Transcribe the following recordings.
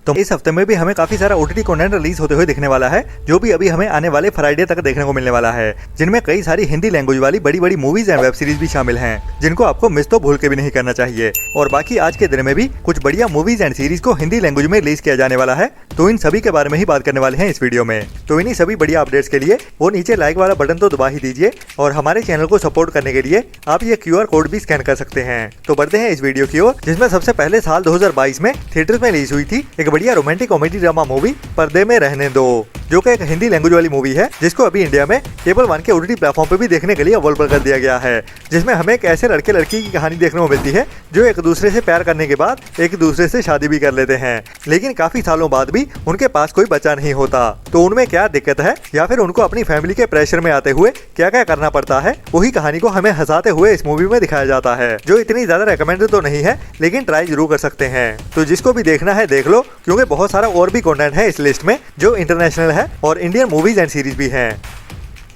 तो इस हफ्ते में भी हमें काफी सारा ओटीटी कंटेंट रिलीज होते हुए दिखने वाला है, जो भी अभी हमें आने वाले फ्राइडे तक देखने को मिलने वाला है, जिनमें कई सारी हिंदी लैंग्वेज वाली बड़ी बड़ी मूवीज एंड वेब सीरीज भी शामिल हैं, जिनको आपको मिस तो भूल के भी नहीं करना चाहिए। और बाकी आज के दिन में भी कुछ बढ़िया मूवीज एंड सीरीज को हिंदी लैंग्वेज में रिलीज किया जाने वाला है, तो इन सभी के बारे में ही बात करने वाले हैं इस वीडियो में। तो इन्हीं सभी बढ़िया अपडेट्स के लिए वो नीचे लाइक वाला बटन तो दबा ही दीजिए, और हमारे चैनल को सपोर्ट करने के लिए आप ये QR कोड भी स्कैन कर सकते हैं। तो बढ़ते हैं इस वीडियो की ओर, जिसमें सबसे पहले साल 2022 में थिएटर्स में रिलीज हुई थी एक बढ़िया रोमांटिक कॉमेडी ड्रामा मूवी पर्दे में रहने दो, जो कि एक हिंदी लैंग्वेज वाली मूवी है, जिसको अभी इंडिया में केबल 1 के OTT प्लेटफॉर्म पे भी देखने के लिए अवेलेबल कर दिया गया है। जिसमें हमें एक ऐसे लड़के लड़की की कहानी देखने को मिलती है जो एक दूसरे से प्यार करने के बाद एक दूसरे से शादी भी कर लेते हैं, लेकिन काफी सालों बाद भी उनके पास कोई बच्चा नहीं होता। तो उनमें क्या दिक्कत है या फिर उनको अपनी फैमिली के प्रेशर में आते हुए क्या क्या करना पड़ता है, वही कहानी को हमें हंसाते हुए इस मूवी में दिखाया जाता है, जो इतनी ज्यादा रेकमेंडेड तो नहीं है, लेकिन ट्राई जरूर कर सकते हैं। तो जिसको भी देखना है देख लो, क्योंकि बहुत सारा और भी कंटेंट है इस लिस्ट में जो इंटरनेशनल है और इंडियन मूवीज एंड सीरीज भी हैं।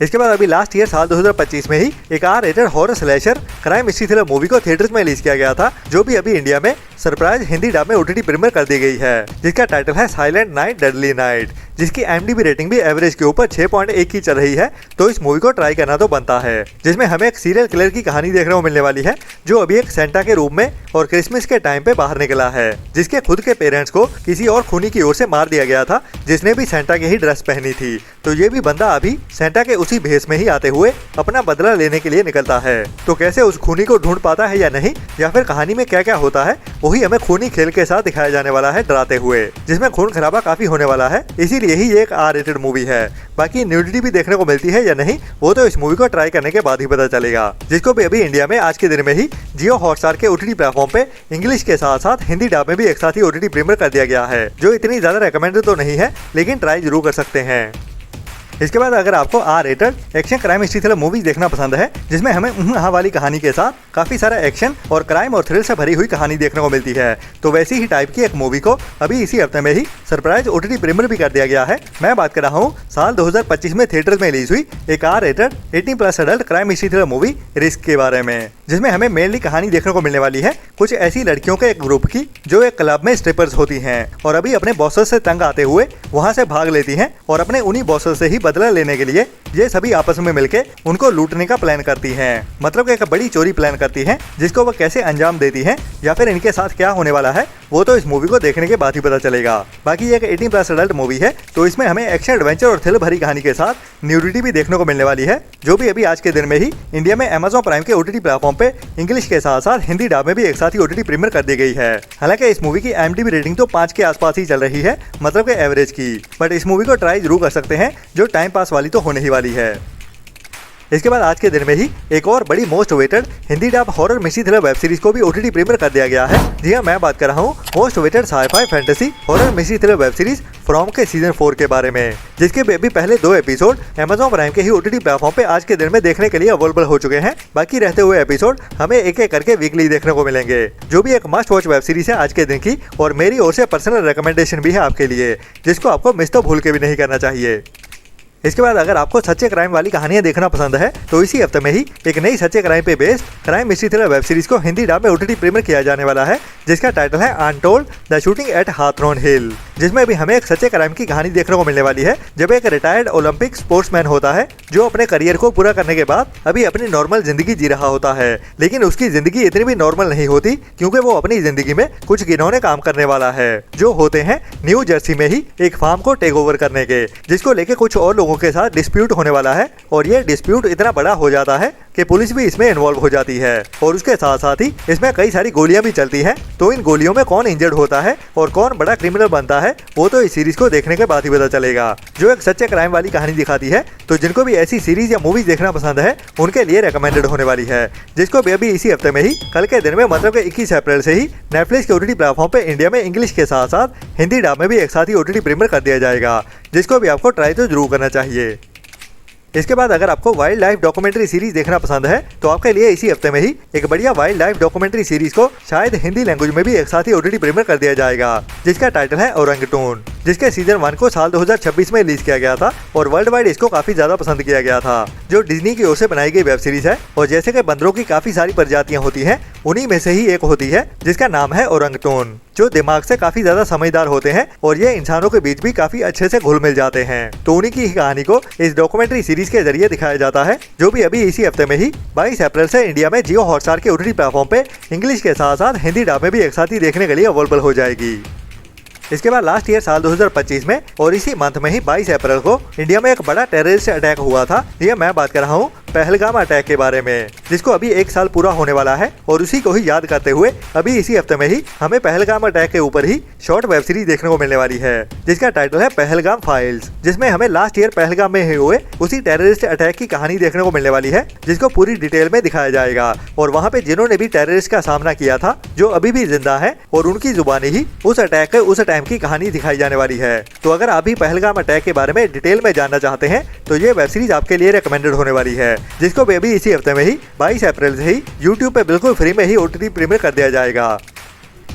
इसके बाद अभी लास्ट ईयर साल 2025 में ही एक R-rated horror slasher crime mystery thriller movie को थिएटर्स में रिलीज किया गया था, जो भी अभी इंडिया में सरप्राइज हिंदी डब में OTT प्रीमियर कर दी गई है, जिसका टाइटल है साइलेंट नाइट डेडली नाइट, जिसकी IMDb रेटिंग भी एवरेज के ऊपर 6.1 की चल रही है। तो इस मूवी को ट्राई करना तो बनता है, जिसमें हमें एक सीरियल किलर की कहानी देखने को मिलने वाली है, जो अभी एक सेंटा के रूप में और क्रिसमस के टाइम पे बाहर निकला है, जिसके खुद के पेरेंट्स को किसी और खूनी की ओर से मार दिया गया था, जिसने भी सेंटा की ही ड्रेस पहनी थी। तो ये भी बंदा अभी सेंटा के उसी भेष में ही आते हुए अपना बदला लेने के लिए निकलता है। तो कैसे उस खूनी को ढूंढ पाता है या नहीं, या फिर कहानी में क्या क्या होता है, वही हमें खूनी खेल के साथ दिखाया जाने वाला है डराते हुए, जिसमें खून खराबा काफी होने वाला है, इसीलिए ही ये एक R-रेटेड मूवी है। बाकी न्यूडिटी भी देखने को मिलती है या नहीं, वो तो इस मूवी को ट्राई करने के बाद ही पता चलेगा, जिसको भी अभी इंडिया में आज के दिन में ही जियो हॉटस्टार के OTT प्लेटफॉर्म पे इंग्लिश के साथ साथ हिंदी डब में भी एक साथ ही OTT प्रीमियर कर दिया गया है, जो इतनी ज्यादा रेकमेंडेड तो नहीं है, लेकिन ट्राई जरूर कर सकते हैं। इसके बाद अगर आपको R-rated action crime mystery thriller movies देखना पसंद है, जिसमें हमें वाली कहानी के साथ काफी सारा एक्शन और क्राइम और थ्रिल से भरी हुई कहानी देखने को मिलती है, तो वैसी ही टाइप की एक मूवी को अभी इसी हफ्ते में ही सरप्राइज OTT प्रीमियर भी कर दिया गया है। मैं बात कर रहा हूँ साल 2025 में थिएटर्स में रिलीज हुई एक R-रेटेड 18+ adult crime mystery thriller movie risk के बारे में, जिसमें हमें मेनली कहानी देखने को मिलने वाली है कुछ ऐसी लड़कियों के एक ग्रुप की, जो एक क्लब में स्ट्रिपर्स होती हैं और अभी अपने बॉसेस से तंग आते हुए वहां से भाग लेती हैं, और अपने उन्हीं बॉसेस से ही बदला लेने के लिए ये सभी आपस में मिलके उनको लूटने का प्लान करती हैं। मतलब कि एक बड़ी चोरी प्लान करती हैं, जिसको वो कैसे अंजाम देती हैं या फिर इनके साथ क्या होने वाला है, वो तो इस मूवी को देखने के बाद ही पता चलेगा। बाकी ये एक 18+ एडल्ट मूवी है, तो इसमें हमें एक्शन एडवेंचर और थ्रिल भरी कहानी के साथ न्यूडिटी भी देखने को मिलने वाली है, जो भी अभी आज के दिन में ही इंडिया में Amazon प्राइम के OTT प्लेटफॉर्म पे इंग्लिश के साथ साथ हिंदी डब में भी एक साथ ही OTT प्रीमियर कर दी गई है। हालांकि इस मूवी की IMDb रेटिंग तो 5 के आसपास ही चल रही है, मतलब के एवरेज की, बट इस मूवी को ट्राई जरूर कर सकते हैं, जो टाइम पास वाली तो होने ही वाली है। इसके बाद आज के दिन में ही एक और बड़ी most awaited Hindi dub horror mystery thriller web series को भी OTT प्रीमियर कर दिया गया है। जी हाँ, मैं बात कर रहा हूँ most awaited sci fi fantasy horror mystery thriller web series from के सीजन 4 के बारे में, जिसके भी पहले 2 एपिसोड Amazon प्राइम के ही OTT प्लेटफॉर्म पे आज के दिन में देखने के लिए अवेलेबल हो चुके हैं। बाकी रहते हुए एपिसोड हमें एक एक करके वीकली देखने को मिलेंगे, जो भी एक मस्ट वॉच वेब सीरीज है आज के दिन की, और मेरी ओर से पर्सनल रिकमेंडेशन भी है आपके लिए, जिसको आपको मिस तो भूल के भी नहीं करना चाहिए। इसके बाद अगर आपको सच्चे क्राइम वाली कहानियां देखना पसंद है, तो इसी हफ्ते में ही एक नई सच्चे क्राइम पे based crime mystery thriller web series को हिंदी डब में OTT प्रीमियर किया जाने वाला है, जिसका टाइटल है अनटोल्ड द शूटिंग एट हाथरॉन हिल, जिसमें भी हमें एक सच्चे क्राइम की कहानी देखने को मिलने वाली है, जब एक रिटायर्ड ओलंपिक स्पोर्ट्समैन होता है, जो अपने करियर को पूरा करने के बाद अभी अपनी नॉर्मल जिंदगी जी रहा होता है, लेकिन उसकी जिंदगी इतनी भी नॉर्मल नहीं होती, क्योंकि वो अपनी जिंदगी में कुछ घिनौने काम करने वाला है, जो होते हैं न्यू जर्सी में ही एक फार्म को टेक ओवर करने के, जिसको लेके कुछ और लोगों के साथ डिस्प्यूट होने वाला है, और ये डिस्प्यूट इतना बड़ा हो जाता है कि पुलिस भी इसमें इन्वॉल्व हो जाती है, और उसके साथ साथ ही इसमें कई सारी गोलियां भी चलती हैं। तो इन गोलियों में कौन इंजर्ड होता है और कौन बड़ा क्रिमिनल बनता है, वो तो इस सीरीज को देखने के बाद ही पता चलेगा, जो एक सच्चे क्राइम वाली कहानी दिखाती है। तो जिनको भी ऐसी सीरीज या मूवीज देखना पसंद है, उनके लिए रिकमेंडेड होने वाली है, जिसको भी अभी इसी हफ्ते में ही कल के दिन में, मतलब कि 21 अप्रैल से ही नेटफ्लिक्स के OTT प्लेटफॉर्म पे इंडिया में इंग्लिश के साथ साथ हिंदी डब में भी एक साथ ही OTT प्रीमियर कर दिया जाएगा, जिसको भी आपको ट्राई तो जरूर करना चाहिए। इसके बाद अगर आपको वाइल्ड लाइफ डॉक्यूमेंट्री सीरीज देखना पसंद है, तो आपके लिए इसी हफ्ते में ही एक बढ़िया वाइल्ड लाइफ डॉक्यूमेंट्री सीरीज को शायद हिंदी लैंग्वेज में भी एक साथ ही OTT प्रीमियर कर दिया जाएगा, जिसका टाइटल है ओरंगटून। जिसके सीजन 1 को साल 2026 में रिलीज किया गया था और वर्ल्ड वाइड इसको काफी ज्यादा पसंद किया गया था। जो डिज्नी की ओर से बनाई गई वेब सीरीज है और जैसे कि बंदरों की काफी सारी प्रजातियां होती हैं, उन्हीं में से ही एक होती है जिसका नाम है ओरंगटोन, जो दिमाग से काफी ज्यादा समझदार होते हैं और ये इंसानों के बीच भी काफी अच्छे से घुल मिल जाते हैं। तो उन्हीं की कहानी को इस डॉक्यूमेंट्री सीरीज के जरिए दिखाया जाता है, जो भी अभी इसी हफ्ते में ही 22 अप्रैल से इंडिया में जियो हॉटस्टार के ओटीटी प्लेटफॉर्म पे इंग्लिश के साथ साथ हिंदी डब में भी एक साथ ही देखने के लिए अवेलेबल हो जाएगी। इसके बाद लास्ट ईयर साल 2025 में और इसी मंथ में ही 22 अप्रैल को इंडिया में एक बड़ा टेररिस्ट अटैक हुआ था। ये मैं बात कर रहा हूँ पहलगाम अटैक के बारे में, जिसको अभी 1 साल पूरा होने वाला है और उसी को ही याद करते हुए अभी इसी हफ्ते में ही हमें पहलगाम अटैक के ऊपर ही शॉर्ट वेब सीरीज देखने को मिलने वाली है, जिसका टाइटल है पहलगाम फाइल्स, जिसमें हमें लास्ट ईयर पहलगाम में हुए उसी टेररिस्ट अटैक की कहानी देखने को मिलने वाली है, जिसको पूरी डिटेल में दिखाया जाएगा और वहाँ पे जिन्होंने भी टेररिस्ट का सामना किया था, जो अभी भी जिंदा है और उनकी जुबानी ही उस अटैक के उस टाइम की कहानी दिखाई जाने वाली है। तो अगर आप भी पहलगाम अटैक के बारे में डिटेल में जानना चाहते हैं तो ये वेब सीरीज आपके लिए रिकमेंडेड होने वाली है, जिसको भी अभी इसी हफ्ते में ही 22 अप्रैल से ही YouTube पे बिल्कुल फ्री में ही OTT प्रीमियर कर दिया जाएगा।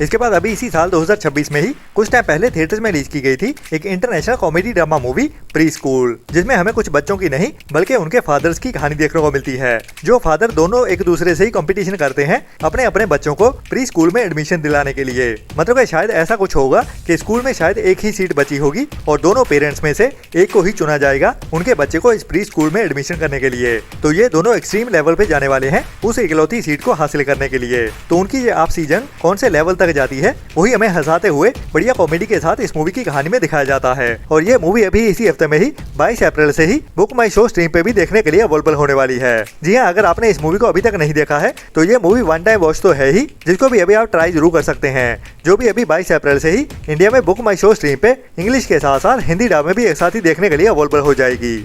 इसके बाद अभी इसी साल 2026 में ही कुछ टाइम पहले थिएटर्स में रिलीज की गई थी एक international comedy drama movie pre school, जिसमें हमें कुछ बच्चों की नहीं बल्कि उनके फादर्स की कहानी देखने को मिलती है, जो फादर दोनों एक दूसरे से ही कंपटीशन करते हैं अपने अपने बच्चों को प्री स्कूल में एडमिशन दिलाने के लिए। मतलब शायद ऐसा कुछ होगा कि स्कूल में शायद एक ही सीट बची होगी और दोनों पेरेंट्स में से एक को ही चुना जाएगा उनके बच्चे को इस प्री स्कूल में एडमिशन करने के लिए। तो ये दोनों एक्सट्रीम लेवल पे जाने वाले हैं उस इकलौती सीट को हासिल करने के लिए। तो उनकी ये आप सीजन कौन से लेवल तक जाती है वही हमें हंसाते हुए बढ़िया कॉमेडी के साथ इस मूवी की कहानी में दिखाया जाता है। और ये मूवी अभी इसी हफ्ते में ही 22 अप्रैल से ही बुक माई शो स्ट्रीम पे भी देखने के लिए अवेलेबल होने वाली है। जी हाँ, अगर आपने इस मूवी को अभी तक नहीं देखा है तो ये मूवी वन टाइम वॉच तो है ही, जिसको भी अभी आप ट्राई जरूर कर सकते हैं, जो भी अभी 22 अप्रैल से ही इंडिया में बुक माई शो स्ट्रीम पे इंग्लिश के साथ साथ हिंदी डब में भी एक साथ ही देखने के लिए अवेलेबल हो जाएगी।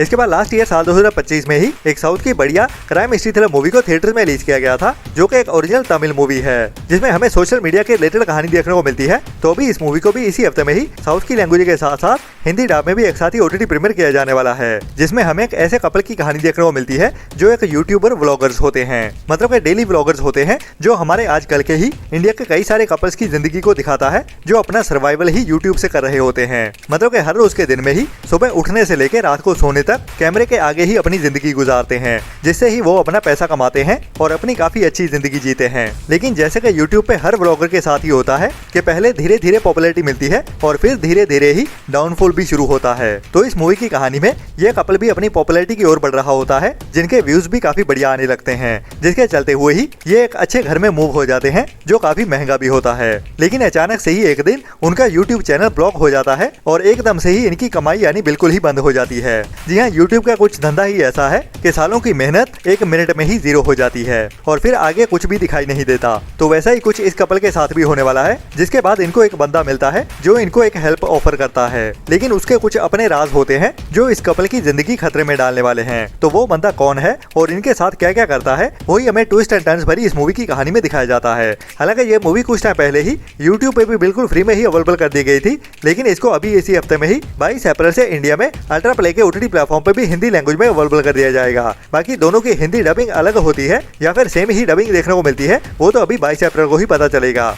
इसके बाद लास्ट ईयर साल 2025 में ही एक साउथ की बढ़िया क्राइम हिस्ट्री थ्रिलर मूवी को थिएटर में रिलीज किया गया था, जो कि एक ओरिजिनल तमिल मूवी है, जिसमें हमें सोशल मीडिया के रिलेटेड कहानी देखने को मिलती है। तो अभी इस मूवी को भी इसी हफ्ते में ही साउथ की लैंग्वेज के साथ साथ हिंदी डब में भी एक साथ ही OTT प्रीमियर किया जाने वाला है, जिसमें हमें एक ऐसे कपल की कहानी देखने को मिलती है जो एक यूट्यूबर व्लॉगर्स होते हैं, मतलब के डेली व्लॉगर्स होते हैं, जो हमारे आजकल के ही इंडिया के कई सारे कपल्स की जिंदगी को दिखाता है, जो अपना सर्वाइवल ही यूट्यूब से कर रहे होते हैं। मतलब के हर रोज के दिन में ही सुबह उठने से लेकर रात को सोने तक कैमरे के आगे ही अपनी जिंदगी गुजारते हैं, जिससे ही वो अपना पैसा कमाते हैं और अपनी काफी अच्छी जिंदगी जीते हैं। लेकिन जैसे कि यूट्यूब पे हर ब्लॉगर के साथ ही होता है कि पहले धीरे धीरे पॉपुलैरिटी मिलती है और फिर धीरे धीरे ही डाउनफॉल भी शुरू होता है। तो इस मूवी की कहानी में ये कपल भी अपनी पॉपुलैरिटी की ओर बढ़ रहा होता है, जिनके व्यूज भी काफी बढ़िया आने लगते हैं, जिसके चलते हुए ही ये एक अच्छे घर में मूव हो जाते हैं, जो काफी महंगा भी होता है। लेकिन अचानक से ही एक दिन उनका यूट्यूब चैनल ब्लॉक हो जाता है और एकदम से ही इनकी कमाई यानी बिल्कुल ही बंद हो जाती है। जी हाँ, यूट्यूब का कुछ धंधा ही ऐसा है कि सालों की मेहनत 1 मिनट में ही जीरो हो जाती है और फिर आगे कुछ भी दिखाई नहीं देता। तो वैसा ही कुछ इस कपल के साथ भी होने वाला है, जिसके बाद इनको एक बंदा मिलता है जो इनको एक हेल्प ऑफर करता है, लेकिन उसके कुछ अपने राज होते हैं जो इस कपल की जिंदगी खतरे में डालने वाले हैं। तो वो बंदा कौन है और इनके साथ क्या क्या करता है, वही हमें ट्विस्ट एंड टर्न्स भरी इस मूवी की कहानी में दिखाया जाता है। हालांकि ये मूवी कुछ टाइम पहले ही यूट्यूब पे भी बिल्कुल फ्री में ही अवेलेबल कर दी गई थी, लेकिन इसको अभी इसी हफ्ते में ही 22 अप्रैल से इंडिया में अल्ट्रा प्ले के OTT प्लेटफॉर्म पे भी हिंदी लैंग्वेज में अवेलेबल कर दिया जाएगा। बाकी दोनों की हिंदी डबिंग अलग होती है या फिर सेम ही डबिंग देखने को मिलती है, वो तो अभी 22 अप्रैल को ही पता चलेगा।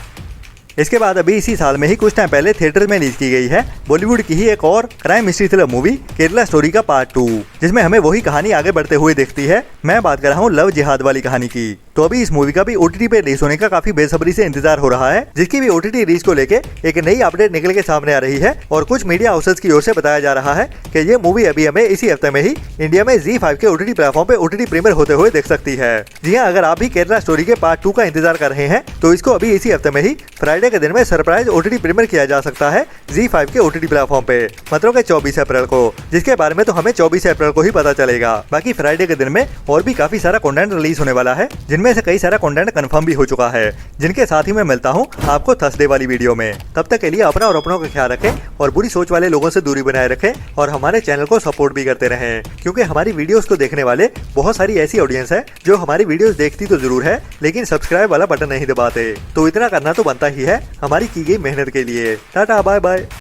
इसके बाद अभी इसी साल में ही कुछ टाइम पहले थिएटर में रिलीज की गई है बॉलीवुड की ही एक और crime history thriller movie Kerala story का पार्ट 2, जिसमें हमें वही कहानी आगे बढ़ते हुए दिखती है। मैं बात कर रहा हूँ लव जिहाद वाली कहानी की। तो अभी इस मूवी का भी OTT पे रिलीज होने का काफी बेसब्री से इंतजार हो रहा है, जिसकी भी OTT रिलीज को लेके एक नई अपडेट निकल के सामने आ रही है और कुछ मीडिया हाउसेस की ओर से बताया जा रहा है कि ये मूवी अभी हमें इसी हफ्ते में ही इंडिया में ZEE5 के OTT प्लेटफॉर्म पे OTT प्रीमियर होते हुए देख सकती है। जी हाँ, अगर आप भी केरला स्टोरी के पार्ट 2 का इंतजार कर रहे हैं तो इसको अभी इसी हफ्ते में ही फ्राइडे के दिन में सरप्राइज OTT प्रीमियर किया जा सकता है ZEE5 के OTT प्लेटफॉर्म पे, मतलब के 24 अप्रैल को, जिसके बारे में तो हमें 24 अप्रैल को ही पता चलेगा। बाकी फ्राइडे के दिन में और भी काफी सारा कंटेंट रिलीज होने वाला है, जिनमें से कई सारा कंटेंट कंफर्म भी हो चुका है, जिनके साथ ही मैं मिलता हूँ आपको थर्सडे वाली वीडियो में। तब तक के लिए अपना और अपनों का ख्याल रखें और बुरी सोच वाले लोगों से दूरी बनाए रखें और हमारे चैनल को सपोर्ट भी करते रहें, क्योंकि हमारी वीडियोस को देखने वाले बहुत सारी ऐसी ऑडियंस है जो हमारी वीडियोस देखती तो जरूर है लेकिन सब्सक्राइब वाला बटन नहीं दबाते। तो इतना करना तो बनता ही है हमारी की गई मेहनत के लिए। Tata bye bye.